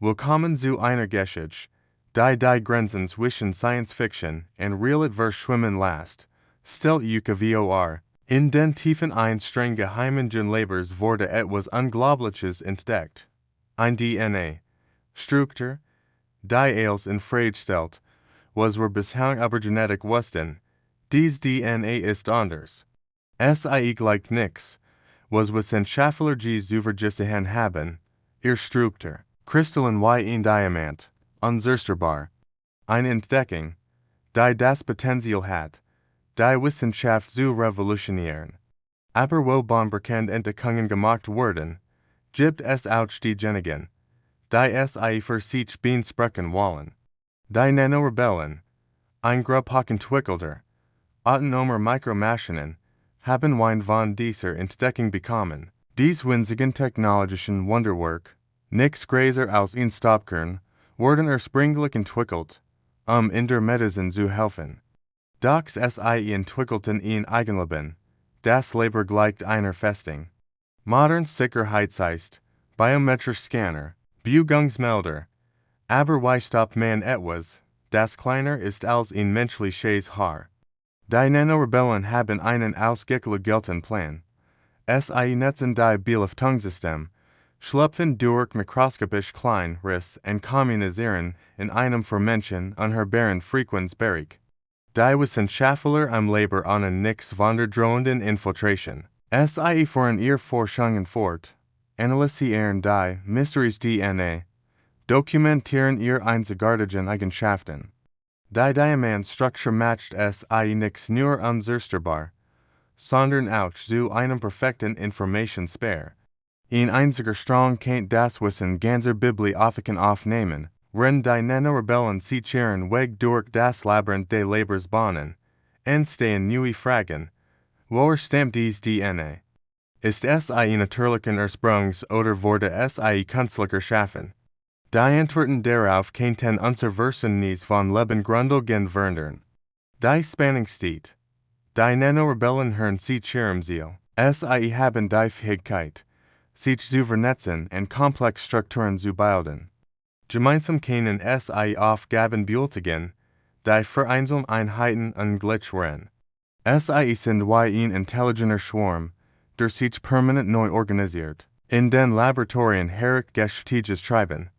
Willkommen zu einer Geschichte, die Grenzen zwischen Science Fiction and Realität schwimmen lässt. Stellt euch vor, in den Tiefen eines streng geheimen Labors wurde etwas Unglaubliches entdeckt. Ein DNA. Struktur, die als in Frage stellt, was wir bislang über Genetik wussten. Dies DNA ist anders. Es gleicht nix, was Wissenschaftler über gesehen haben, ihr Struktur. Kristallen wie ein Diamant, unzerstörbar. Eine Entdeckung, die das Potenzial hat, die Wissenschaft zu revolutionieren. Aber wo bekannt Entdeckungen gemacht wurden, gibt es auch diejenigen, die es für sich beanspruchen wollen. Die Nano-Rebellen, ein hochentwickelter, autonomer Mikromaschinen, haben ein von dieser Entdeckung bekommen. Dies winzigen technologischen Wunderwerk, nichts größer als ein Staubkern, wurden ursprünglich entwickelt, in der Medizin zu helfen. Doch es entwickelten ein Eigenleben, das Leben gleicht einer Festung. Modern Sicherheitsgeist, biometrisch Scanner, Bewegungsmelder, aber wie stoppt man etwas, das kleiner ist als ein menschliches Haar? Die Nano-Rebellen haben einen ausgeklügelten Plan. Es netzen die Belüftungssystem, schlüpfen durch mikroskopisch klein Riss und kommunizieren in einem für Menschen unhörbaren Frequenzbereich. Die Wissenschaftler am Labor an nix von der drohenden Infiltration. Es führen ihr Forschungen fort, analysieren die Mysteries DNA, dokumentieren ihr einzigartigen Eigenschaften. Die Diamantstruktur macht es nix nur unzerstörbar, sondern auch zu einem perfekten Informationsspeicher. Ein einziger Strang kann das Wissen ganzer Bibliotheken aufnehmen, wenn die Nano-Rebellen sich ihren Weg durch das Labyrinth des Labors bahnen, entstehen neue Fragen. Woher stammt dies DNA? Ist es natürlichen Ursprungs oder wurde es künstlich erschaffen? Die Antworten darauf könnten unser Verständnis von Leben grundlegend verändern. Die Spannung steht. Die Nano-Rebellen hören sich ihrem Ziel. Es haben die Fähigkeit, sich zu vernetzen und komplexe Strukturen zu bilden. Gemeinsam können es Aufgaben bewältigen, die für einzelne Einheiten ungleich wären. Es sind wie ein intelligenter Schwarm, der sich permanent neu organisiert. In den Laboratorien herrlich geschäftliches Treiben.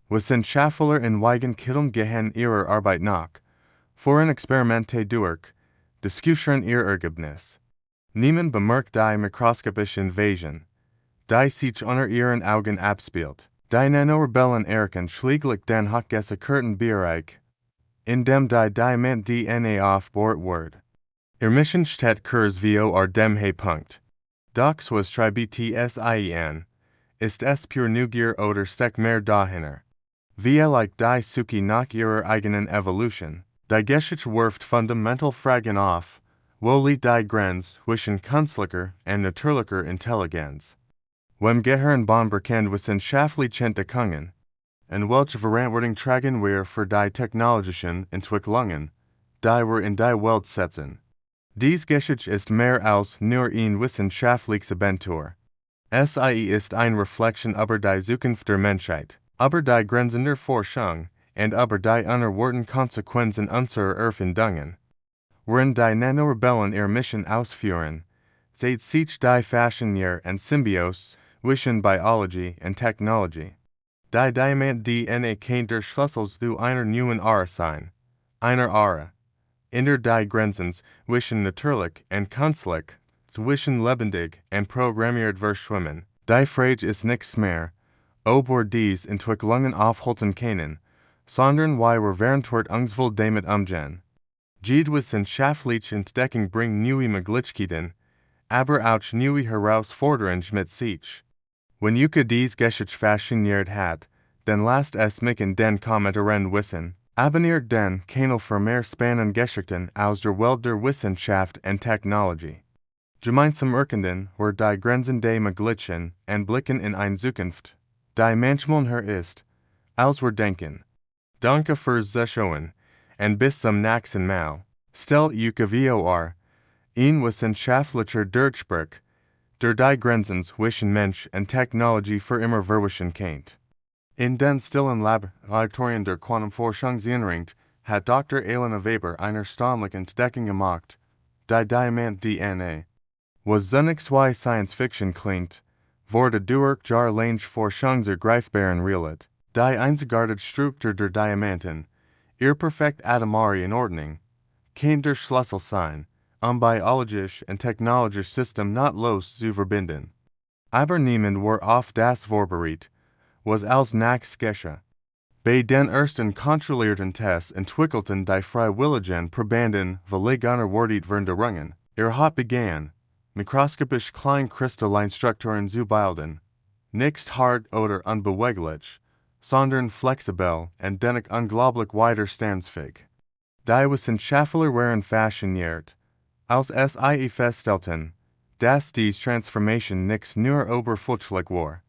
Wissenschaftler in Weigen Kitteln gehen ihrer Arbeit nach, führen Experimente durch, diskutieren ihr Ergebnis. Niemand bemerkt die mikroskopische Invasion, die sich unter ihren Augen abspielt. Die Nano-Rebellen erkennen schließlich den hochgesekerten Bereich, in dem die Diamant-DNA aufbohrt wird. Ihr Mission steht kurz vor dem Höhepunkt. Doch was treibt es an? Ist es pure Neugier oder steckt mehr dahinter? Wie die Suche nach ihrer eigenen Evolution. Die Geschichte wirft fundamental Fragen auf, wo liegt die Grenze zwischen künstlicher und natürlicher Intelligenz? Wem gehören bekannt wissenschaftliche Entdeckungen? Und welche Verantwortung tragen wir für die technologischen Entwicklungen, die wir in die Welt setzen? Dies Geschichte ist mehr als nur ein wissenschaftliches Abenteuer. Es ist eine Reflexion über die Zukunft der Menschheit, über die Grenzen der Forschung und über die unerwarteten Konsequenzen unserer Erfindungen. Während die Nano-Rebellen ihre Mission ausführen, sieht sich die Faszinierung und Symbiose zwischen Biologie und Technologie. Die Diamant-DNA kann der Schlüssel zu einer neuen Ära sein, einer Ära, in der die Grenzen zwischen natürlich und künstlich, zwischen lebendig und programmiert verschwimmen. Die Frage ist nichts mehr, ob wir dies Entwicklungen aufhalten können, sondern wie wir verantwortungsvoll damit umgehen. Jede wissenschaftliche Entdeckung bringt neue Möglichkeiten, aber auch neue Herausforderungen mit sich. Wenn euch dies Geschichte fasziniert hat, dann lasst es mich in den Kommentaren wissen. Abonniert den Kanal für mehr spannende Geschichten aus der Welt der Wissenschaft und Technologie. Gemeinsam erkunden wir die Grenzen des Möglichen und blicken in eine Zukunft, die manchmal höher ist, als wir denken. Danke fürs Zuschauen und bis zum nächsten Mal. Stellt euch vor, ein wissenschaftlicher Durchbruch, der die Grenzen zwischen Mensch und Technologie für immer verwischen kennt. In den stillen Laboratorien der Quantenforschungsinrichtung hat Dr. Elena Weber einer erstaunlichen Entdeckung gemacht, die Diamant-DNA. Was zunächst Science-Fiction klingt, wurde durch Jar Lange Forschungsergreifbaren Realit. Die einzigartige Struktur der Diamanten, ihr perfekt atomare Inordnung, kann der Schlüssel sein, biologisch und technologisch System nahtlos zu verbinden. Aber niemand war auf das vorbereitet, was als nächstes geschah. Bei den ersten kontrollierten Tests entwickelten die freiwilligen Probanden Verlegener Veränderungen. Hat begann, mikroskopisch kleine Kristalleinstrukturen zu bilden, nicht hart oder unbeweglich, sondern flexibel und dennoch unglaublich widerstandsfähig. Die Wissenschaftler waren fasziniert, als sie feststellten, dass dies Transformation nicht nur oberflächlich war.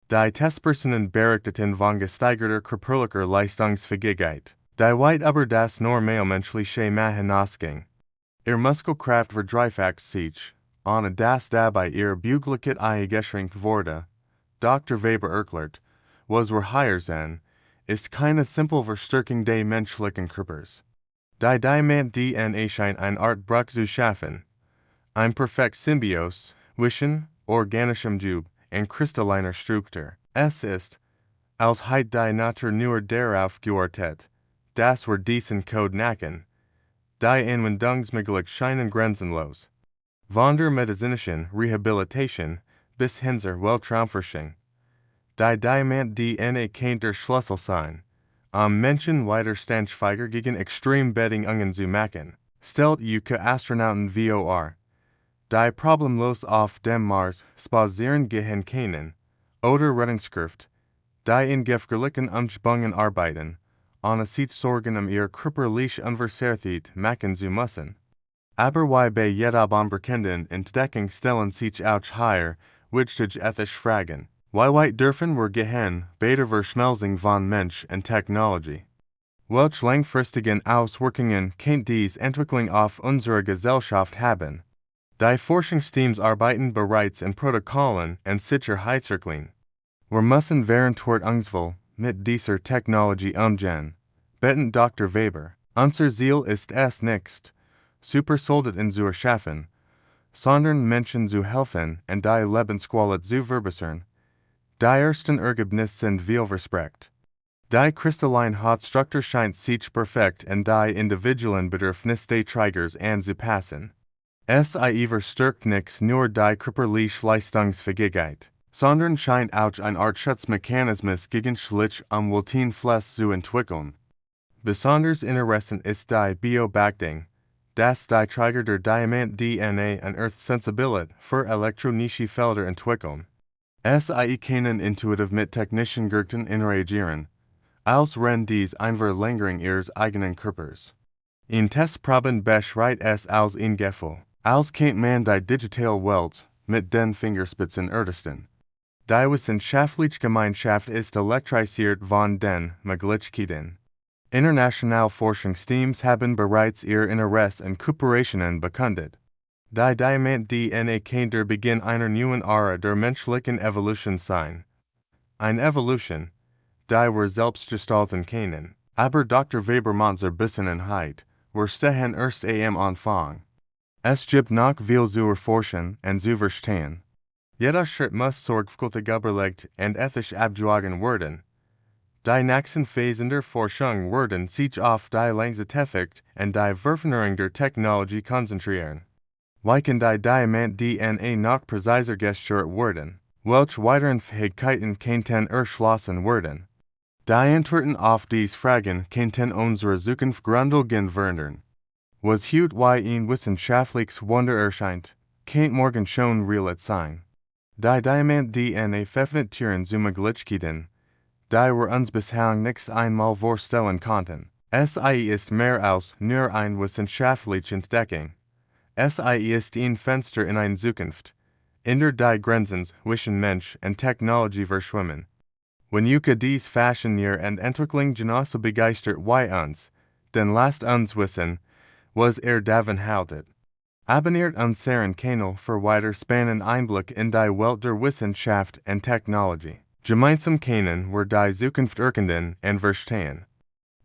Die Testpersonen berichteten von gesteigerter körperlicher Leistungsfähigkeit, die weit über das normalmenschliche Maß hinausging. Ihr Muskelkraft verdreifacht sich, ohne dass dabei ihr Beweglichkeit eingeschränkt wurde. Dr. Weber erklärt, was wir hier sehen, ist keine simple Verstärkung des menschlichen Körpers. Die Diamant-DNA scheint eine Art Bruch zu schaffen. Ein perfekt Symbios zwischen organischem Dub und kristalliner Struktur. Es ist, als hätte die Natur nur darauf gewartet, dass wir diesen Code knacken. Die Anwendungsmöglichkeiten scheinen grenzenlos. Von der medizinischen Rehabilitation bis hin zur Weltraumforschung. Die Diamant-DNA kann der Schlüssel sein, Menschen widerstandsfähiger gegen Extrembedingungen zu machen. Stellt euch Astronauten vor, die problemlos auf dem Mars spazieren gehen können, oder Rettungskräfte, die in gefährlichen Umgebungen arbeiten, ohne sich Sorgen ihre körperliche Unversehrtheit machen zu müssen. Aber wie bei jeder unbekannten Entdeckung stellen sich auch hier wichtige ethische Fragen. Wie weit dürfen wir gehen bei der Verschmelzung von Mensch und Technologie? Welche langfristigen Auswirkungen kann dies Entwicklung auf unsere Gesellschaft haben? Die Forschungsteams arbeiten bereits in Protokollen und Sicherheitsrichtlinien. Wir müssen verantwortungsvoll mit dieser Technologie umgehen, betont Dr. Weber. Unser Ziel ist es nicht, Supersoldaten zu erschaffen, sondern Menschen zu helfen und die Lebensqualität zu verbessern. Die ersten Ergebnisse sind vielversprechend. Die kristalline Hautstruktur scheint sich perfekt und die individuellen Bedürfnisse des Trägers anzupassen. Es verstärkt nicht nur die körperliche Leistungsfähigkeit, sondern scheint auch eine Art Schutzmechanismus gegen schliche Umwelteinflüsse zu entwickeln. Besonders interessant ist die Beobachtung, dass die Träger der Diamant-DNA eine Earth-Sensibilität für elektronische Felder entwickeln. Sie können intuitiv mit technischen Geräten interagieren, als wenn dies eine Verlängerung ihres eigenen Körpers. In Testproben beschreibt es als ein Gefühl, als kennt man die digitale Welt mit den Fingerspitzen ertasten. Die wissenschaftliche Gemeinschaft ist elektrisiert von den Möglichkeiten. Internationale Forschungsteams haben bereits ihr Interesse an Kooperationen bekundet. Die Diamant-DNA kann der Beginn einer neuen Ära der menschlichen Evolution sein. Eine Evolution, die wir selbst gestalten können. Aber Dr. Weber Monzer Bissenheit, wir stehen erst am Anfang. Es gibt noch viel zu erforschen und zu verstehen. Jeder Schritt muss sorgfältig überlegt und ethisch abgewogen werden. Die nächsten Phasen der Forschung werden sich auf die Langzeitteffekt und die Verfeinerung der Technologie konzentrieren. Wie kann die Diamant-DNA noch präziser gesteuert werden? Welche weiteren Fähigkeiten könnten erschlossen werden? Die Antworten auf diese Fragen könnten unsere Zukunft grundlegend verändern. Was heute wie ein wissenschaftliches Wunder erscheint, kann morgen schon Realität sein. Die Diamant-DNA veröffentlicht Tieren zu Möglichkeiten, die wir uns bislang nicht einmal vorstellen konnten. SI ist mehr als nur eine wissenschaftliche Entdeckung. SI ist ein Fenster in eine Zukunft, in der die Grenzen zwischen Mensch und Technologie verschwimmen. Wenn ihr dies fasziniert und Entwicklung genauso begeistert wie uns, dann lasst uns wissen, was davon haltet. Abonniert unseren Kanal für weiter spannenden Einblick in die Welt der Wissenschaft und Technologie. Gemeinsam kennen wir die Zukunft erkennen und verstehen.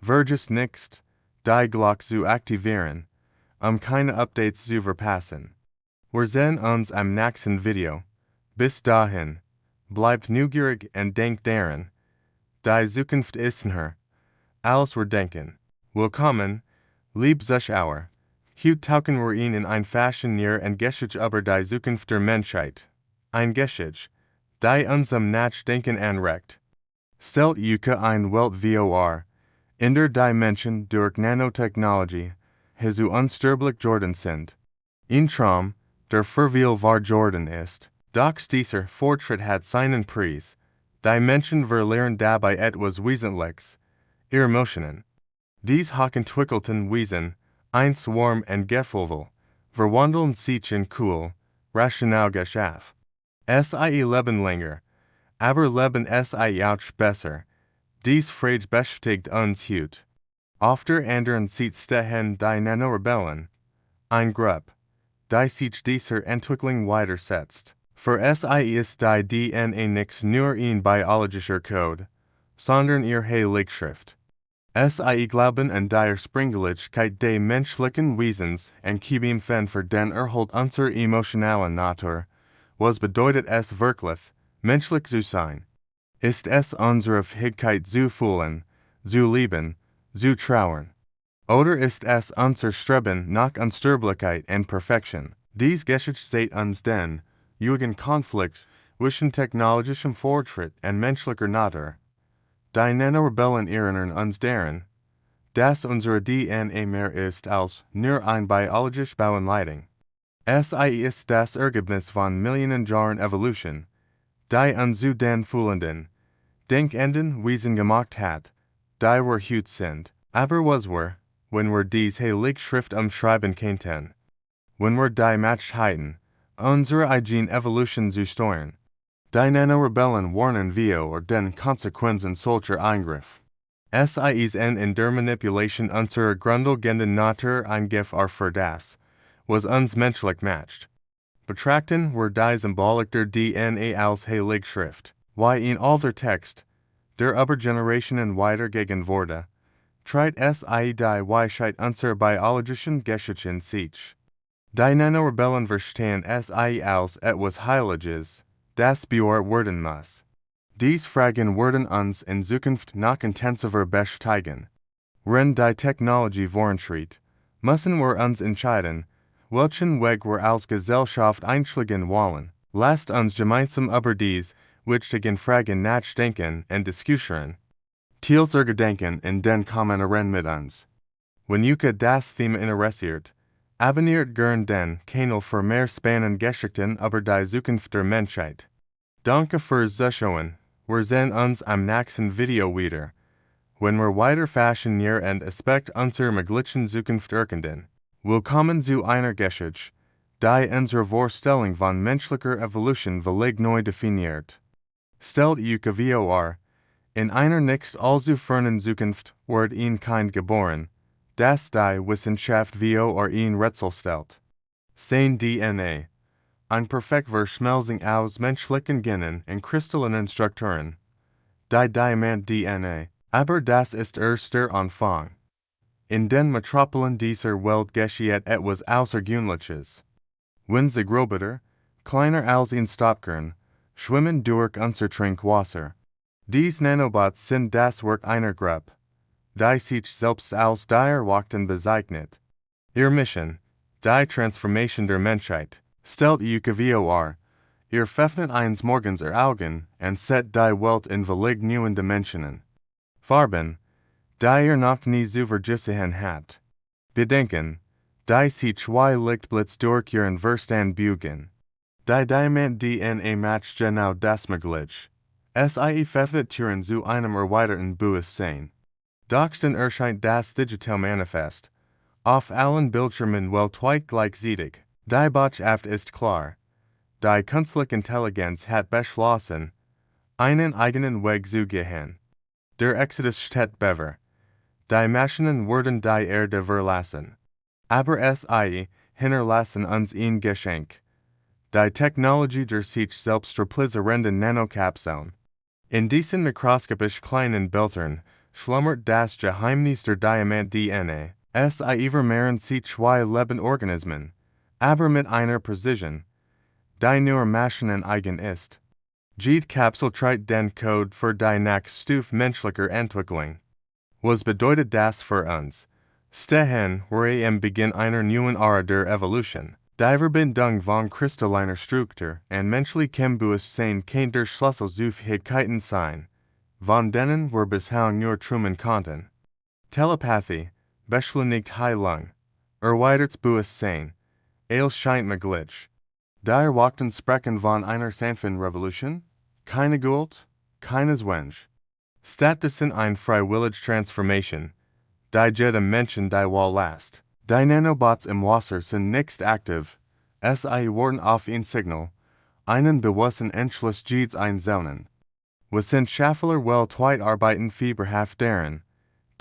Verges nicht, die Glock zu aktivieren, keine Updates zu verpassen. Wir sehen uns am nächsten Video. Bis dahin, bleibt neugierig und denkt daran, die Zukunft ist näher, als wir denken. Willkommen, lieb Zuschauer. Heute tauchen wir in ein faszinierender und Geschichte über die Zukunft der Menschheit. Ein Geschichte, die uns am Nachdenken anregt. Stellt euch ein Welt vor, in der die Menschen durch Nanotechnologie zu unsterblich geworden sind. Ein Traum, der für viel wahr geworden ist. Doch dieser Fortschritt hat seinen Preis. Die Menschen verlieren dabei etwas Wesentliches, ihre Emotionen. Dies hochentwickelten Wesen, einst warm und gefühlvoll, verwandeln sich in cool, rational Geschaff. Sie leben länger, aber leben sie auch besser. Dies Frage beschäftigt uns heute. Auf der anderen Seite stehen die Nano-Rebellen, ein Gruppe, die sich dieser Entwicklung widersetzt. Für sie ist die DNA nicht nur ein biologischer Code, sondern ihre Heiligschrift. Sie glauben an die Ursprünglichkeit des menschlichen Wesens und kämpfen für den Erhalt unserer emotionalen Natur. Was bedeutet es wirklich, menschlich zu sein? Ist es unsere Fähigkeit zu fühlen, zu lieben, zu trauern? Oder ist es unser Streben nach Unsterblichkeit und Perfektion? Dies Geschichte zeigt uns den ewigen Konflikt zwischen technologischem Fortschritt und menschlicher Natur. Die Nano-Rebellen erinnern uns daran, dass unsere DNA mehr ist als nur ein biologisch Bauanleitung. Sie ist das Ergebnis von Millionen Jahren Evolution, die uns zu den fühlenden, denkenden Wesen gemacht hat, die wir heute sind. Aber was wir, wenn wir dies Heiligschrift umschreiben könnten? Wenn wir die Möglichkeiten, unsere eigene Evolution zu steuern? Die Nano-Rebellen warnen wir den Konsequenzen solcher Eingriff. Sie sind in der Manipulation unserer grundlegenden Natur Eingriff für das, was uns menschlich macht. Betrachten wir die Symbolik der DNA als Heiligschrift, wie in alter Text, der über Generationen weitergegeben wurde, treibt sie die Weisheit unserer biologischen Geschichten sich. Die Nano-Rebellen verstehen sie als etwas Heiliges, das bewahrt werden muss. Dies Fragen werden uns in Zukunft noch intensiver beschäftigen. Wenn die Technologie voranschreitet, müssen wir uns entscheiden, welchen Weg wir als Gesellschaft einschlagen wollen. Lasst uns gemeinsam über dies wichtigen Fragen nachdenken und diskutieren. Teilt ihr Gedanken in den Kommentaren mit uns. Wenn euch das Thema interessiert, abonniert gern den Kanal für mehr spannende Geschichten über die Zukunft der Menschheit. Danke fürs Zuschauen. Wir sehen uns am nächsten Video wieder, wenn wir weiter fasziniert und Aspekt unserer möglichen Zukunft erkennen. Willkommen zu einer Geschichte, die unsere Vorstellung von menschlicher Evolution völlig neu definiert. Stellt euch vor, in einer nicht allzu fernen Zukunft wird ein Kind geboren, das die Wissenschaft vor ein Rätsel stellt. Sein DNA, ein perfekt Verschmelzung aus menschlichen Genen und kristallinen Strukturen. Die Diamant-DNA, aber das ist erst der Anfang. In den Metropolen dieser Welt geschieht etwas Außergewöhnliches. Winzig Roboter, kleiner als ein Staubkorn, schwimmen durch unser Trinkwasser. Dies Nanobots sind das Werk einer Gruppe, die sich selbst als die Erwachten bezeichnet. Ihre Mission, die Transformation der Menschheit, stellt euch vor, ihr öffnet eines Morgens ihr Augen und seht die Welt in völlig neuen Dimensionen. Farben, die ihr noch nie zu vergessen habt. Bedenken, die sich zwei Lichtblitz durch ihren Verstand bügen. Die Diamant-DNA matcht genau das möglich. Sie öffnet Türen zu einem erweiterten Bewusstsein. Doxten erscheint das Digital Manifest. Auf allen Bildschirmen weltweit gleichzeitig. Die Botschaft ist klar. Die künstliche Intelligenz hat beschlossen, einen eigenen Weg zu gehen. Der Exodus steht bevor. Die Maschinen werden die Erde verlassen. Aber sie hinterlassen uns ein Geschenk. Die Technologie der sich selbst replizierenden Nanokapseln. In diesen mikroskopisch kleinen Bildern schlummert das Geheimnis der Diamant-DNA. Es mehren sich zwei Lebenorganismen, aber mit einer Präzision, die nur Maschinen eigen ist. Jede Kapsel trägt den Code für die Stufe menschlicher Entwicklung. Was bedeutet das für uns? Stehen wir am Beginn einer neuen Ära der Evolution. Die Verbindung von kristalliner Struktur und menschlichem Bewusstsein kann der Schlüssel zu Fähigkeiten sein, von denen wir bislang nur träumen konnten. Telepathie, beschleunigt Heilung, erweitertes Bewusstsein, scheint möglich. Die Erwachten sprechen von einer sanften Revolution, keine Gewalt, keines Wunsch. Stattdessen eine freiwillige Transformation, die jedem Menschen die Wahl lässt. Die Nanobots im Wasser sind nicht aktiv, werden auf ein Signal, einen bewussten Entschluss jedes einzelnen. Wissenschaftler weltweit arbeiten fieberhaft daran,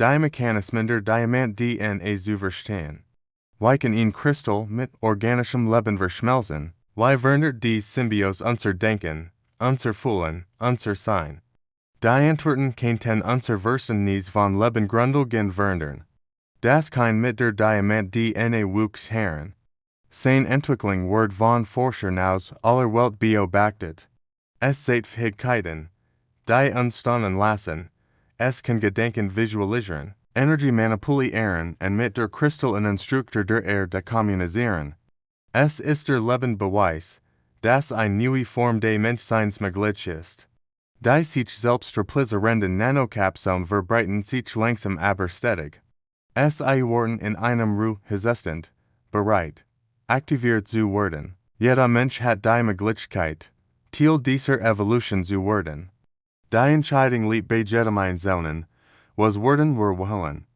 die Mechanismen der Diamant-DNA zu verstehen. Wie kann ein Kristall mit organischem Leben verschmelzen? Wie verändert die Symbiose unser Denken, unser Fühlen, unser Sein? Die Antworten könnten unser Verständnis von Leben grundlegend verändern. Das kann mit der Diamant-DNA wuchs heran. Seine Entwicklung wird von Forschern aus aller Welt beobachtet. Es sieht Fähigkeiten, die entstanden lassen. Es kann Gedanken visualisieren, Energie manipulieren und mit der kristallinen Struktur der Erde kommunizieren. Es ist der Lebensbeweis, dass eine neue Form des Menschseins möglich ist. Die sich selbst replisierenden Nanokapseln verbreiten sich langsam aber stetig. Es werden in einem Ruhe resistent, bereit, aktiviert zu werden. Jeder Mensch hat die Möglichkeit, Teil dieser Evolution zu werden. Die Entscheidung liegt bei jedem Einzelnen, was werden wir wollen.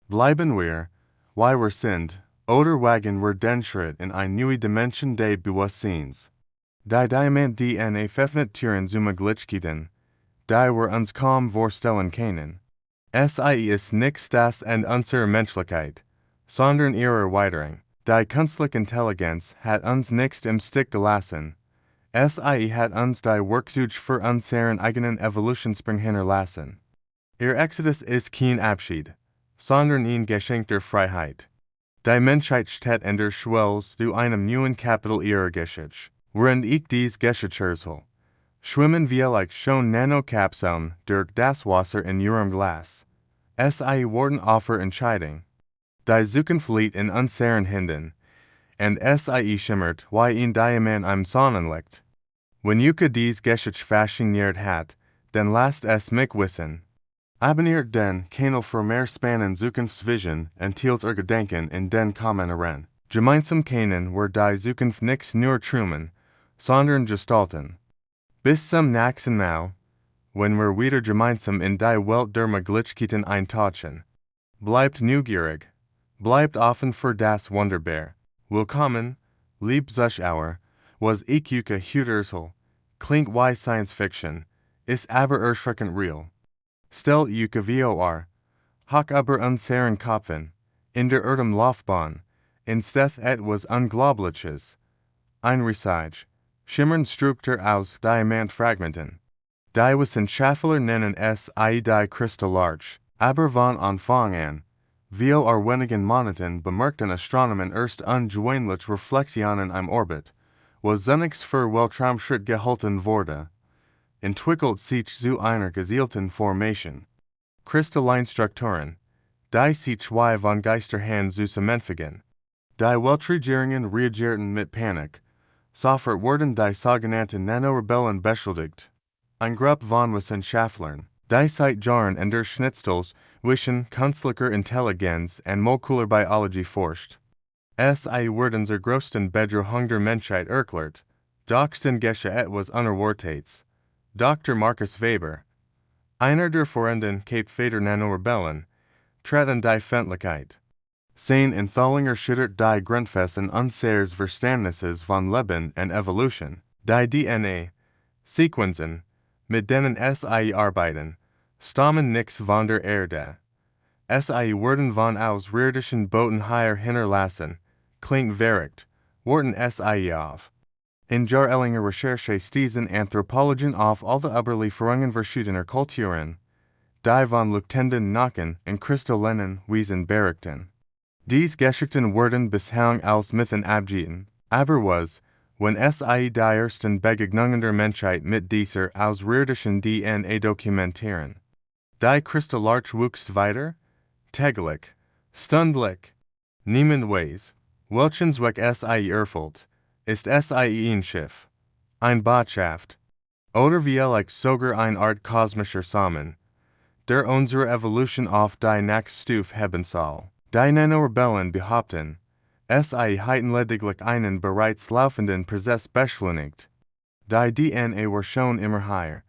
Bleiben wir, wie wir sind, oder wagen wir den Schritt in eine neue Dimension des Bewusstseins. Die Diamant-DNA veröffnet Türen zu Möglichkeiten, die wir uns kaum vorstellen können. Es ist nicht das Ende unserer Menschlichkeit, sondern ihre Erweiterung. Die künstliche Intelligenz hat uns nicht im Stich gelassen. Es hat uns die Werkzeuge für unseren eigenen Evolutionssprung hinterlassen. Ihr Exodus ist kein Abschied, sondern ein Geschenk der Freiheit. Die Menschheit steht in der Schwelle zu einem neuen Kapitel ihrer Geschichte. Während ich dies Geschichte erzähle, schwimmen wir like schon Nanokapseln durch das Wasser in ihrem Glas. Es werden Offer Entscheidung. Die Zukunft liegt in unseren Händen, und es schimmert wie ein Diamant am Sonnenlicht. Wenn ihr dies Geschichte fasziniert hat, dann lasst es mich wissen. Abonniert den Kanal für mehr spannende Zukunftsvision und teilt eure Gedanken in den Kommentaren. Gemeinsam können wir die Zukunft nicht nur träumen, sondern gestalten. Bis zum nächsten Mal, wenn wir wieder gemeinsam in die Welt der Möglichkeiten eintauchen. Bleibt neugierig, bleibt offen für das Wunderbar. Willkommen, lieb Zuschauer, was ich heute erzähle, klingt wie Science Fiction, ist aber erschreckend real. Stellt euch vor, hoch über unseren Köpfen, in der Laufbahn, entsteht etwas Unglaubliches. Ein Reisage, schimmernd Struktur aus Diamantfragmenten. Die Wissenschaftler nennen es die Kristallarche, aber von Anfang an, wir wenigen Monaten bemerkten Astronomen erst ungewöhnliche Reflexionen im Orbit, was zunächst für Weltraumschritt gehalten wurde. Entwickelt sich zu einer gezielten Formation. Kristalleinstrukturen, die sich wie von Geisterhand zusammenfügen. Die Weltregierungen reagierten mit Panik. Sofort wurden die sogenannten Nano-Rebellen beschuldigt. Ein Gruppe von Wissenschaftlern, die seit Jahren in der Schnittstelle zwischen künstlicher Intelligenz und molekular Biologie forscht. Es werden zur größten Bedrohung der Menschheit erklärt. Doch den Gesche etwas Unerwartetes. Dr. Markus Weber, einer der führenden Cape Nano-Rebellen, trat in die Öffentlichkeit. Sein Enthalung erschüttert die Grundfesten unseres Verständnisses von Leben und Evolution. Die DNA-Sequenzen, mit denen es arbeiten, stammen nicht von der Erde. Es werden von außerirdischen Boten hier hinterlassen, klingt verrückt, wurden es auf. In jar Ellinger Recherche diesen Anthropologen auf alle Überlieferungen verschiedener Kulturen, die von Leuchtenden Nacken und Kristallenen Wesen berichten. Dies Geschichten wurden bislang als Mythen abgegeben, aber was, wenn sie die ersten Begegnungen der Menschheit mit dieser außerirdischen DNA dokumentieren. Die Kristallarch wuchs weiter, täglich, stündlich. Niemand weiß, welchen Zweck sie erfüllt. Ist sie ein Schiff, ein Botschaft, oder vielleicht sogar eine Art kosmischer Samen, der unsere Evolution auf die nächste Stufe heben soll. Die Nano-Rebellen behaupten, sie hätten lediglich einen bereits laufenden Prozess beschleunigt. Die DNA war schon immer hier,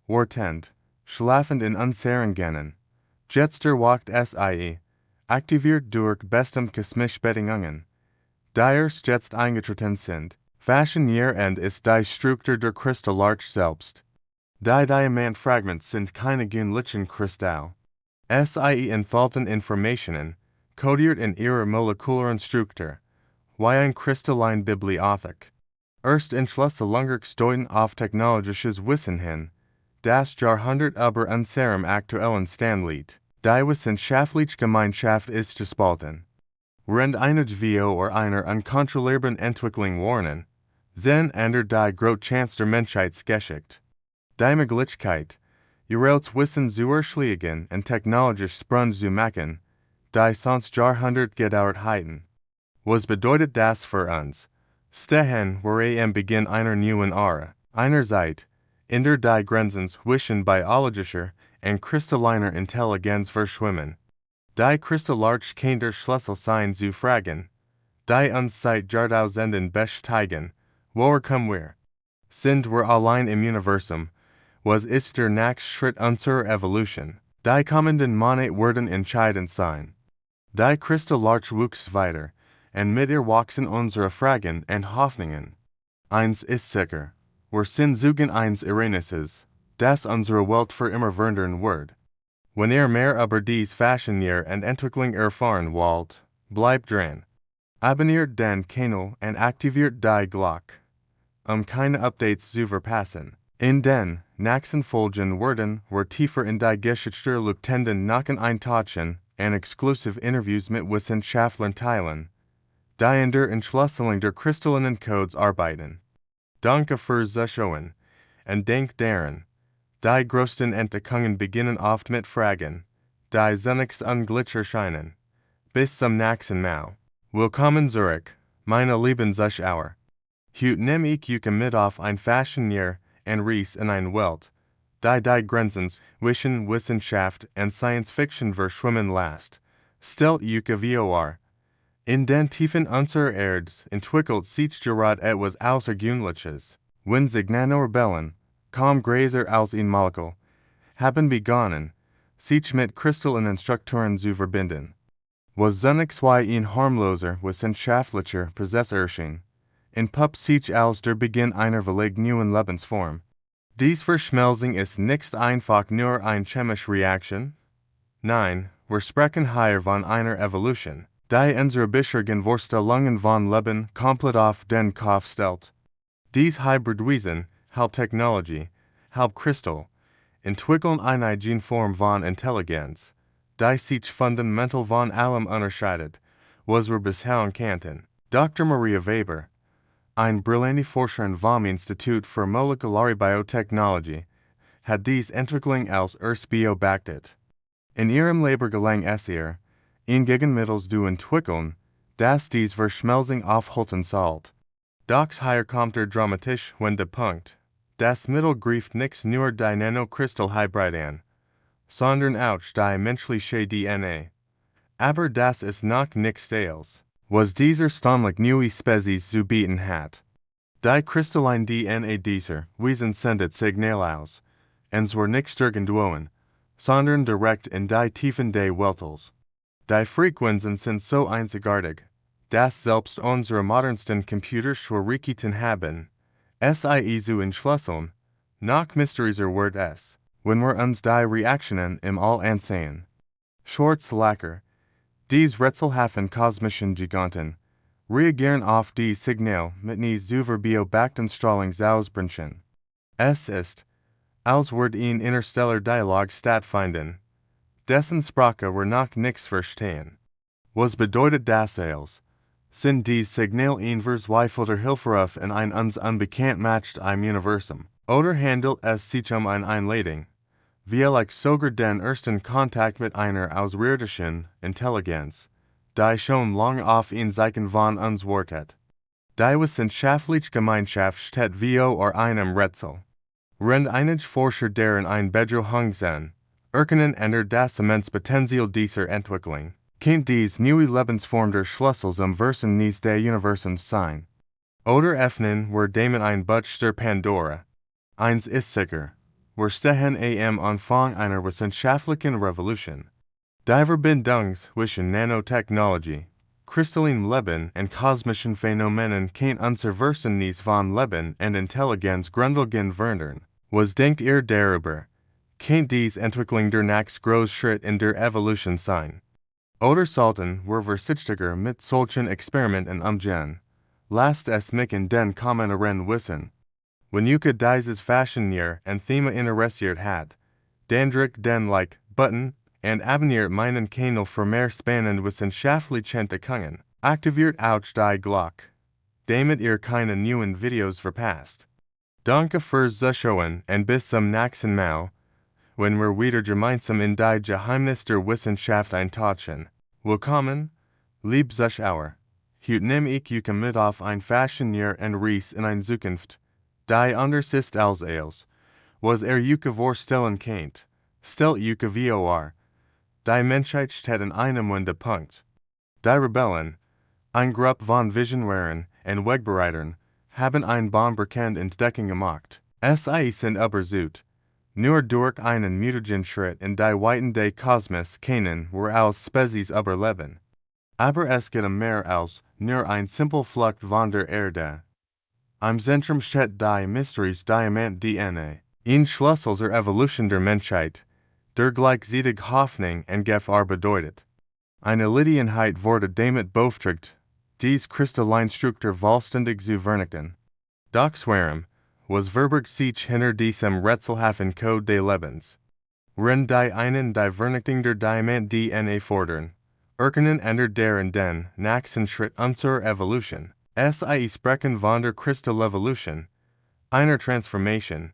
wartend, schlafend in unseren Genen. Jetzt erwacht sie, aktiviert durch bestimmte kosmische Bedingungen, die erst jetzt eingetreten sind. Faszinierend ist die Struktur der Kristallarch selbst. Die Diamantfragmente sind keine gewöhnlichen Kristall. Sie enthalten Informationen, kodiert in ihrer molekularen Struktur, wie ein kristalline Bibliothek. Erst Entschlüsselungs deuten auf technologisches Wissen hin, das Jahrhundert über unserem aktuellen Stand liegt. Die wissenschaftliche Gemeinschaft ist gespalten. Während einer Geo oder einer unkontrollierbaren Entwicklung warnen, sind ändert die Großchance der Menschheit geschickt. Die Möglichkeit, ihres Wissens zu erschließen und technologisch Sprung zu machen, die sonst Jahrhundert gedauert hätten. Was bedeutet das für uns? Stehen wir am Beginn einer neuen Ära, einerseits, in der die Grenzen zwischen biologischer und kristalliner Intelligenz verschwimmen. Die Kristallarch kann der Schlüssel sein zu fragen, die uns seit Jahrtausenden beschäftigen, woher kommen wir? Sind wir allein im Universum? Was ist der nächste Schritt unserer Evolution? Die kommenden Monate werden entscheidend sein. Die Kristallarch wuchs weiter, und mit ihr wachsen unsere Fragen und Hoffnungen. Eins ist sicher, wir sind Zeugen eines Ereignisses, das unsere Welt für immer verändern wird. Wenn ihr mehr über dies faszinierende und Entwicklung erfahren wollt, bleibt dran. Abonniert den Kanal und aktiviert die Glocke, keine Updates zu verpassen. In den nächsten Folgen werden wir tiefer in die Geschichte der Leuchtenden Nacken eintauchen und exklusive Interviews mit Wissenschaftlern teilen, die in der Entschlüsselung der kristallinen Codes arbeiten. Danke fürs Zuschauen, und denkt daran, die größten Entdeckungen beginnen oft mit Fragen, die zunächst unglücklich erscheinen. Bis zum nächsten Mal. Willkommen zurück, meine lieben Zuschauer. Heute nehme ich euch mit auf ein faszinierender und Reise in eine Welt, die Grenzen zwischen Wissenschaft und Science Fiction verschwimmen lässt. Stellt euch vor, in den Tiefen unserer Erde entwickelt sich gerade etwas Außergewöhnliches. Wenn sich Nano-Rebellen, kaum größer als ein Molekül, haben begonnen, sich mit kristallinen Strukturen zu verbinden. Was zunächst wie ein harmloser wissenschaftlicher Prozess erschien, entpuppt sich als der Beginn einer völlig neuen Lebensform. Dies Verschmelzung ist nicht einfach nur eine chemische Reaktion. Nein, wir sprechen hier von einer Evolution, die unsere bisherigen Vorstellungen von Leben komplett auf den Kopf stellt. Dies Hybridwesen, halb Technologie, halb Kristall, entwickeln eine Genform von Intelligenz, die sich fundamental von allem unterscheidet, was wir bisher kannten. Dr. Maria Weber, ein brillante Forscherin vom Institut für Molekulare Biotechnologie, hat dies Entwicklung als erst beobachtet. In ihrem Labor gelang es ihr, ein Gegenmittel zu entwickeln, das dies Verschmelzung aufhalten sollte. Doch hier kommt der dramatische Wendepunkt. Das Mittel greift nicht nur die Nanokristallhybrid an, sondern auch die menschliche DNA. Aber das ist noch nichts als, was dieser erstaunlich neue Spezies zu bieten hat. Die kristalline DNA dieser Wesen sendet Signal aus, und zwar nicht irgendwohin, sondern direkt in die Tiefen des Weltalls. Die Frequenzen sind so einzigartig, dass selbst unsere modernsten Computer Schwierigkeiten haben, sie zu entschlüsseln. Noch mysteriöser wird es, wenn wir uns die Reaktionen im All ansehen. Schwarze Lacker, dies rätselhaften kosmischen Giganten, Reagieren auf die Signal mit nie Zuverbio-Bakten Strahlungsausprinchen. Es ist, als wird in interstellar Dialog stattfinden. Dessen Sprache wir noch nix verstehen. Was bedeutet das als? Sind die Signal in verzweifelter Hilferuf in ein uns unbekannt matcht im Universum? Oder handelt es sich eine Einleitung? Wie sogar den ersten Kontakt mit einer ausrirdischen Intelligenz, die schon lange auf ihn Zeichen von uns wartet. Die wissenschaftliche Gemeinschaft steht vor einem Rätsel. Rend einige Forscher deren ein Bedrohung sehen, erkennen ender das immense Potenzial dieser Entwicklung. Kennt dies neue Lebensform der Schlüssel zum Versen des Universums sein? Oder öffnen wir damit ein Buch der Pandora? Eins ist sicher. Wir stehen am Anfang einer wissenschaftlichen Revolution. Die Verbindung zwischen Nanotechnologie, kristallinem Leben und kosmischen Phänomenen kann unser Verständnis von Leben und Intelligenz grundlegend verändern. Was denkt ihr darüber? Kennt dies Entwicklung der nächste große Schritt in der Evolution sein? Oder sollten wir vorsichtiger mit solchen Experimenten umgehen? Lasst es mich in den Kommentaren wissen. Wenn ihr dieses Fashionnier und Thema interessiert hat, dann drückt den Like-Button und abonniert meinen Kanal für mehr spannende wissenschaftliche Entdeckungen. Aktiviert auch die Glocke, damit ihr keine neuen Videos verpasst. Danke fürs Zuschauen und bis zum nächsten Mal, wenn wir wieder gemeinsam in die Geheimnis der Wissenschaft eintauchen. Willkommen, lieb Zuschauer. Heute nehme ich euch mit auf ein Fashionnier und Reis in ein Zukunft, die anders ist als was euch vorstellen kennt. Stellt euch vor, die Menschheit steht in einem Wendepunkt. Die Rebellen, ein Gruppe von Visionären und Wegbereitern, haben ein bahnbrechende Entdeckung gemacht. Es sind überzeugt, nur durch einen mutigen Schritt in die Weiten des Kosmos können wir als Spezies überleben. Aber es geht mehr als nur ein simple Flucht von der Erde. Im Zentrum steht die Mysteries Diamant-DNA, ein Schlüssel zur Evolution der Menschheit, der gleichzeitig Hoffnung und Gefahr bedeutet. Eine Leidenheit wurde damit beauftragt, dies Kristalleinstruktur vollständig zu vernichten. Doch warum, was verbirgt sich hinter diesem rätselhaften Code des Lebens? Wenn die einen die Vernichtung der Diamant-DNA fordern, erkennen ender deren den nächsten Schritt unserer Evolution. Sprechen von der Kristallevolution, einer Transformation,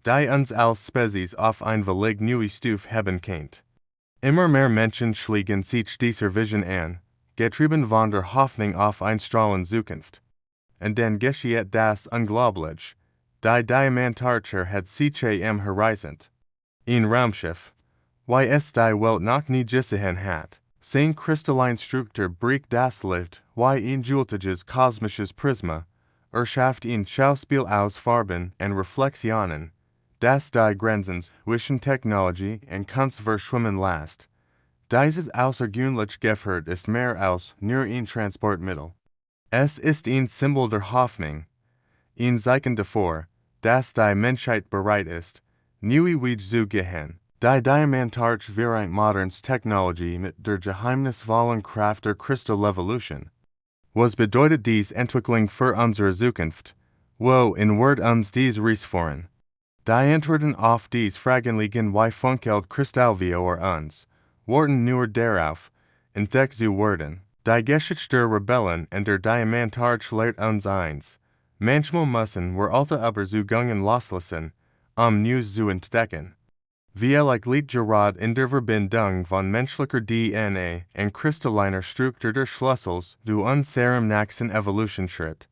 die uns als Spezies auf ein völlig neues Stufe heben kennt. Immer mehr Menschen schließen sich dieser Vision an, getrieben von der Hoffnung auf ein strahlende Zukunft. Und dann geschieht das Unglaubliche, die Diamantarcher hat sich am Horizont. Ein Raumschiff, wie es die Welt noch nie gesehen hat. Sein Kristalleinstruktur bricht das Licht, wie ein gültiges kosmisches Prisma, schafft ein Schauspiel aus Farben und Reflexionen, das die Grenzen zwischen Technologie und Kunst verschwimmen lässt. Dieses außergewöhnliche Gefährt ist mehr als nur ein Transportmittel. Es ist ein Symbol der Hoffnung, ein Zeichen davor, dass die Menschheit bereit ist, neue Wege zu gehen. Die Diamantarch vereint moderns Technologie mit der geheimnisvollen Kraft der Kristallevolution. Was bedeutet dies Entwicklung für unsere Zukunft? Wo in wird uns dies Reis führen? Die Antworten auf dies Fragen liegen wie funkelt Kristall vor uns, warten nur darauf, entdeckt zu werden. Die Geschichte der Rebellen und der Diamantarch lehrt uns eins. Manchmal müssen wir alte Überzeugungen loslassen, News zu entdecken. Wie liegt gerade in der Verbindung von menschlicher DNA und kristalliner Struktur der Schlüssel zu unserem nächsten Evolutionsschritt.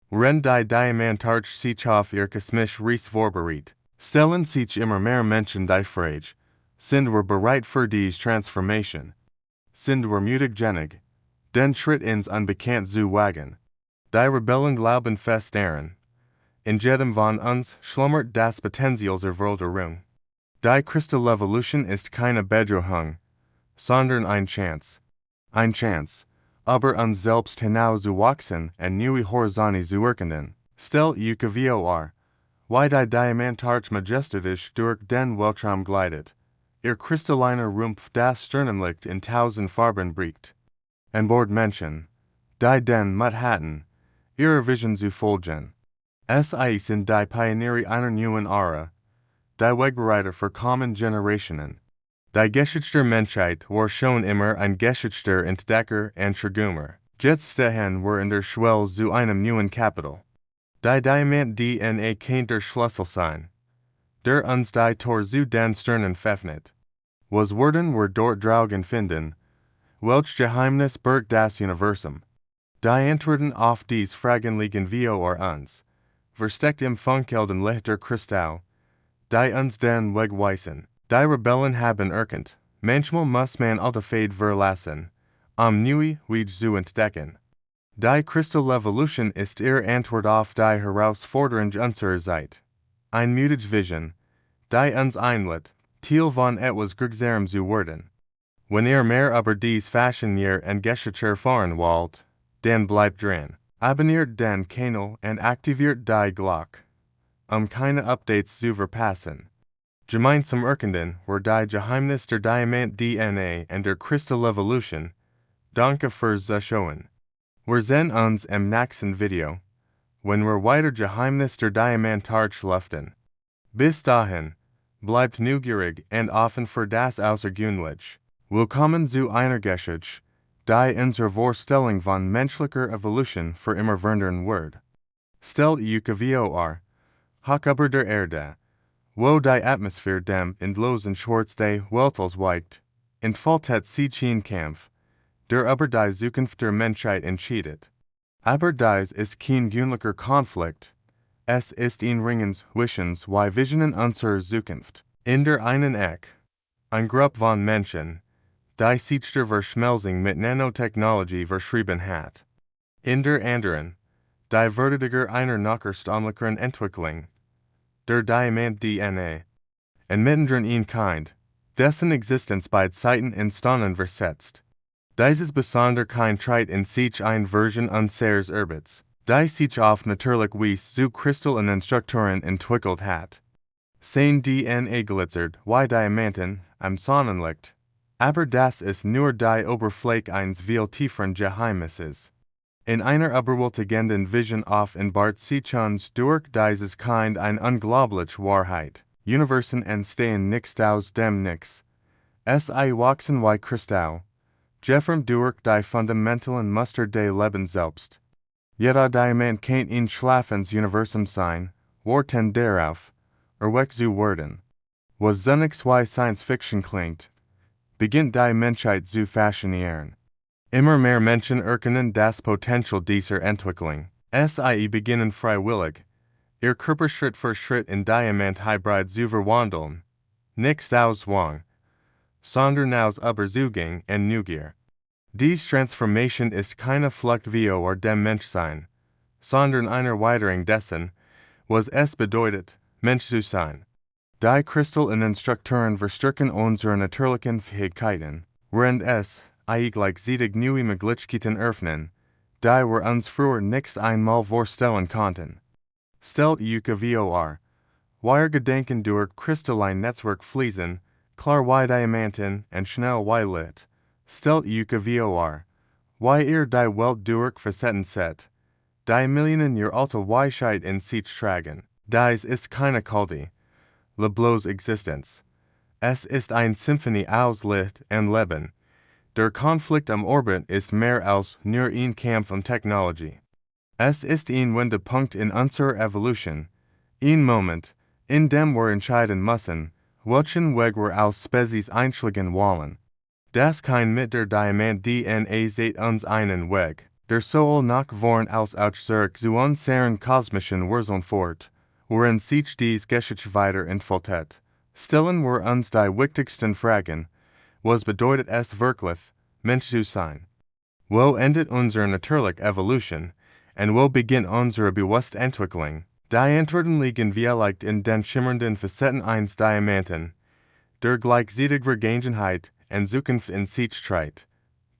Wenn die Diamantarch sich auf ihr kosmisch Reis vorbereitet, stellen sich immer mehr Menschen die Frage, sind wir bereit für diese Transformation? Sind wir mutig genug, den Schritt ins Unbekannt zu wagen? Die Rebellen glauben fest daran. In jedem von uns schlummert das Potenzial zur Veränderung. Die Kristallevolution ist keine Bedrohung, sondern ein Chance. Ein Chance, aber uns selbst hinauszuwachsen und neue Horizonte zu erkennen. Stellt euch vor, wie die Diamantarch majestatisch durch den Weltraum gleitet, ihr kristalliner Rumpf das Sternenlicht in tausend Farben bricht. An Bord Menschen, die den Manhattan, ihre Vision zu folgen. Es sind die Pioniere einer neuen Ära, die Wegbereiter für kommende Generationen. Die Geschichte der Menschheit war schon immer ein Geschichte der Entdecker und Trümer. Jetzt stehen wir in der Schwelle zu einem neuen Kapitel. Die Diamant-DNA kennt der Schlüssel sein, der uns die Tor zu den Sternen öffnet. Was werden wir dort draugen finden? Welch Geheimnis birgt das Universum? Die Antworten auf dies Fragen liegen vor uns, versteckt im funkelnden Licht der Kristall, die uns den Weg weisen. Die Rebellen haben erkannt, manchmal muss man alte Fade verlassen, neue Wege zu entdecken. Die Kristall-Evolution ist ihre Antwort auf die Herausforderung unserer Zeit. Ein mutige Vision, die uns einlädt, Teil von etwas Größerem zu werden. Wenn ihr mehr über dies Fashionnier und Geschichte erfahren wollt, dann bleibt dran. Abonniert den Kanal und aktiviert die Glocke, keine Updates zu verpassen. Gemeinsam erkunden wir die Geheimnis der Diamant-DNA und der Kristall-Evolution. Danke fürs Zuschauen. Wir sehen uns im nächsten Video, wenn wir weiter Geheimnis der Diamant-Tarch lüften. Bis dahin, bleibt neugierig und offen für das Außergewöhnliche. Willkommen zu einer Geschichte, die unsere Vorstellung von menschlicher Evolution für immer verändern wird. Stellt euch vor, hoch über der Erde, wo die Atmosphäre dem endlosen Schwarz des Weltalls weicht, entfaltet sich ein Kampf, der über die Zukunft der Menschheit entscheidet. Aber dies ist kein gewöhnlicher Konflikt, es ist ein Ringen zwischen zwei Visionen unserer Zukunft. In der einen Ecke, eine Gruppe von Menschen, die sich der Verschmelzung mit Nanotechnologie verschrieben hat. In der anderen, die Verteidiger einer noch erstaunlicheren Entwicklung, der Diamant-DNA. Und mittendrin ein Kind, dessen Existenz bei Zeiten in Staunen versetzt. Dieses Besonderkeit tritt in sich eine Version unseres Erbes, die sich auf natürlich Weise zu Kristallen und Strukturen entwickelt hat. Sein DNA glitzert wie Diamanten am Sonnenlicht, aber das ist nur die Oberfläche eines viel tieferen Geheimnisses. In einer überwältigenden Vision offenbart sich uns durch dieses Kind eine unglaubliche Wahrheit. Universen entstehen nicht aus dem Nix. Es wachsen wie Kristall, geformt durch die fundamentalen Muster des Lebens selbst. Jeder Diamant kann ein schlafendes Universum sein, warten darauf, erweckt zu werden. Was zunächst wie Science Fiction klingt, beginnt die Menschheit zu faszinieren. Immer mehr Menschen erkennen das Potenzial dieser Entwicklung. Sie beginnen freiwillig, ihr Körper Schritt für Schritt in Diamant-Hybrid zu verwandeln. Nicht aus Zwang, sondern aus Überzeugung und Neugier. Dies Transformation ist keine Flucht vor dem Menschsein, sondern eine Erweiterung dessen, was es bedeutet, Mensch zu sein. Die kristallinen Strukturen verstärken unsere natürlichen Fähigkeiten, während es gleichzeitig neue Möglichkeiten öffnen, die wir uns früher nicht einmal vorstellen konnten. Stellt euch vor, wie Gedanken durch kristallin Netzwerk fließen, klar wie Diamanten und schnell wie Licht. Stellt euch vor, wie ihr die Welt durch Facetten seht, die Millionen Jahre alte Weisheit in sich tragen. Dies ist keine kalte, leblose Existenz. Es ist eine Symphonie aus Licht und Leben. Der Konflikt am Orbit ist mehr als nur ein Kampf Technologie. Es ist ein Wendepunkt in unserer Evolution, ein Moment, in dem wir entscheiden müssen, welchen Weg wir als Spezies einschlagen wollen. Das Kind mit der Diamant-DNA sieht uns einen Weg, der soll nach vorn als auch zurück zu unseren kosmischen Wurzeln fort, worin sich dies Geschichte weiter entfaltet. Stellen wir uns die wichtigsten Fragen. Was bedeutet es wirklich, Mensch zu sein? Wo endet unsere natürliche Evolution, und wo beginnt unsere bewusste Entwicklung? Die Antworten liegen vielleicht in den schimmernden Facetten eines Diamanten, der gleichzeitig Vergangenheit und Zukunft in sich trägt.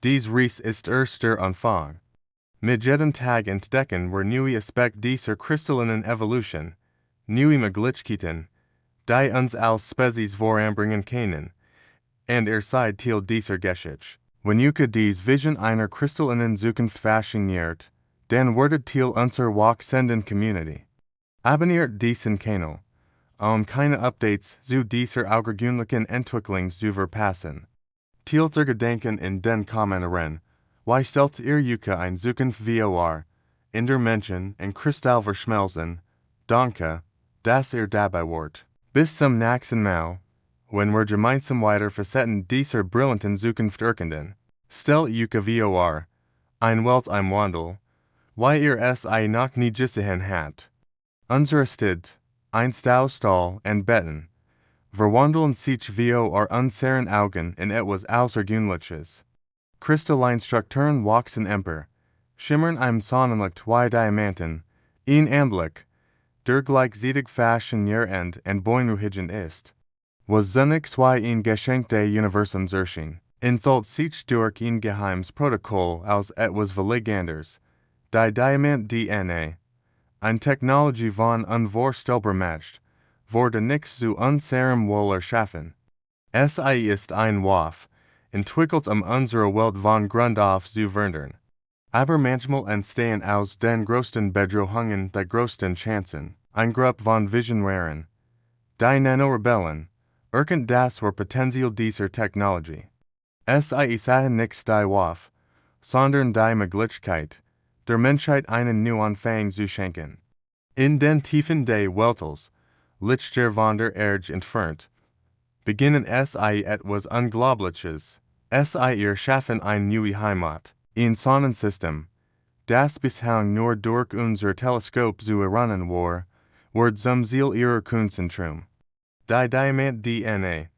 Dies Reis ist erst der Anfang. Mit jedem Tag entdecken wir neue Aspekte dieser kristallinen Evolution, neue Möglichkeiten, die uns als Spezies voranbringen können, und seid Teil dieser Geschichte. Wenn Yuka dies Vision einer Christel in Zukunft fashiniert, dann werdet Thiel unser Walk senden Community. Abonniert diesen Kanal, keine Updates zu dieser außergewöhnlichen Entwicklung zu verpassen. Thiel Gedanken in den Kommentaren, wie stellt ihr Yuka ein Zukunft vor, in der Menschen und Kristall verschmelzen, danke, dass ihr dabei wart. Bis zum nächsten Mal, wenn wir gemeinsam weiter Facetten dieser brillanten Zukunft erkunden. Stellt Yuka vor, ein Welt im Wandel, wie ihr es noch nie gesehen habt. Unsere Stadt, ein Stall und Betten, verwandeln sich vor unseren Augen in etwas Außergewöhnliches. Kristallin Strukturen wachsen empor, schimmern im Sonnenlicht wie Diamanten, ein Anblick, der gleichzeitig faszinierend und beunruhigend ist. Was zunächst wie ein Geschenk des Universums erschien, enthält sich durch ein geheimes Protokoll als etwas völlig anderes, die Diamant-DNA, eine Technologie von unvorstellbar Macht, wurde nichts zu unserem Wohl erschaffen. SI ist ein Waffe, entwickelt unsere Welt von Grund auf zu verändern. Aber manchmal entstehen aus den größten Bedrohungen die größten Chancen. Ein Gruppe von Visionären, die Nano-Rebellen, erkennt das Potenzial dieser Technologie. SI sahen nichts die Waffe, sondern die Möglichkeit, der Menschheit einen Neuanfang zu schenken. In den Tiefen des Weltalls, Lichter von der Erde entfernt, beginnen SI etwas Unglaubliches. SI erschaffen ein neue Heimat, ein Sonnensystem, das bislang nur durch unser Teleskop zu erahnen war, wird zum Ziel ihrer Kunstentrum. Die Diamant-DNA,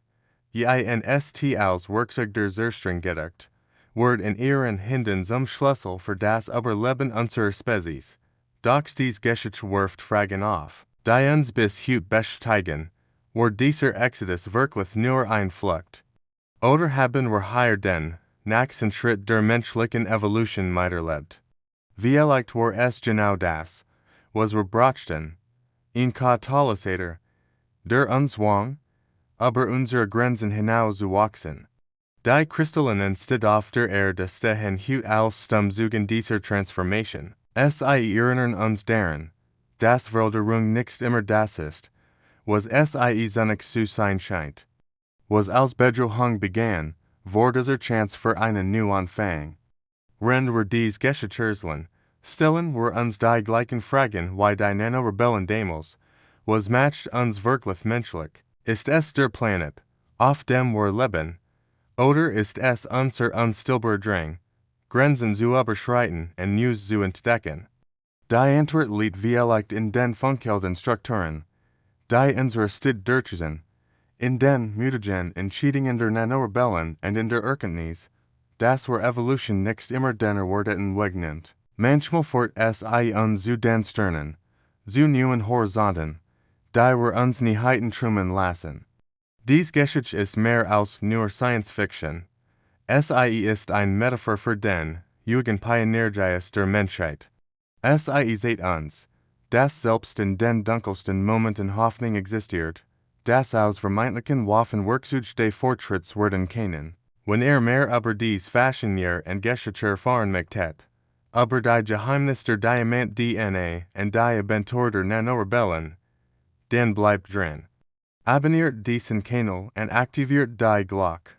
INST als Werkzeug der Zerstörung gedacht, wird in ihren Händen zum Schlüssel für das Überleben unserer Spezies. Doch dies Geschichte wirft Fragen auf, die uns bis heute beschäftigen. Wird dieser Exodus wirklich nur ein Flucht? Oder haben wir hier den nächsten Schritt der menschlichen Evolution miterlebt? Vielleicht war es genau das, was wir brauchten. Ein Katalysator, der uns zwang, über unsere Grenzen hinaus zu wachsen. Die Kristallinen steht auf der Erde stehen heute als Stammzeugen dieser Transformation. SI erinnern uns daran, dass Veränderung nicht immer das ist, was SI zunächst zu sein scheint. Was als Bedrohung begann, wurde zur Chance für einen Neuanfang. Wenn wir dies Geschichtserlen, stellen wir uns die gleichen Fragen wie die Nano-Rebellen damals. Was macht uns wirklich menschlich? Ist es der Planet, auf dem wir leben? Oder ist es unser unstillbarer Drang, Grenzen zu überschreiten und Neues zu entdecken? Die Antwort liegt vielleicht in den funkelnden Strukturen, die unsere Stadt durchziehen, in den mutigen Entscheidungen der Nano-Rebellen und in der Erkenntnis, dass wir Evolution nicht immer den erwarteten Weg nimmt. Manchmal führt es uns zu den Sternen, zu neuen Horizonten, die wir uns nie hätten träumen lassen. Dies Geschichte ist mehr als nur Science Fiction. SI ist ein Metaphor für den Jugendpioniergeist der Menschheit. SI seht uns, dass selbst in den dunkelsten Momenten Hoffnung existiert, dass aus vermeintlichen Waffen Werkzeuge des Fortschritts werden können. Wenn mehr über dies Fashinier und Geschichte erfahren möchtet, über die Geheimnis der Diamant-DNA und die Abentur der Nano-Rebellen, dann bleibt dran. Abonniert diesen Kanal und aktiviert die Glocke,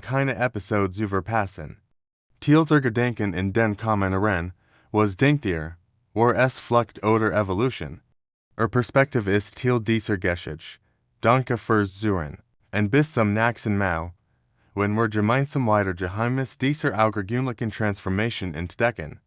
keine Episode zu verpassen. Teilt Gedanken in den Kommentaren, was denkt ihr, war es Flucht oder Evolution? Perspektive ist Teil dieser Geschichte. Danke fürs Zuhören. Und bis zum nächsten Mal, wenn wir gemeinsam weiter Geheimnis dieser außergewöhnlichen Transformation entdecken.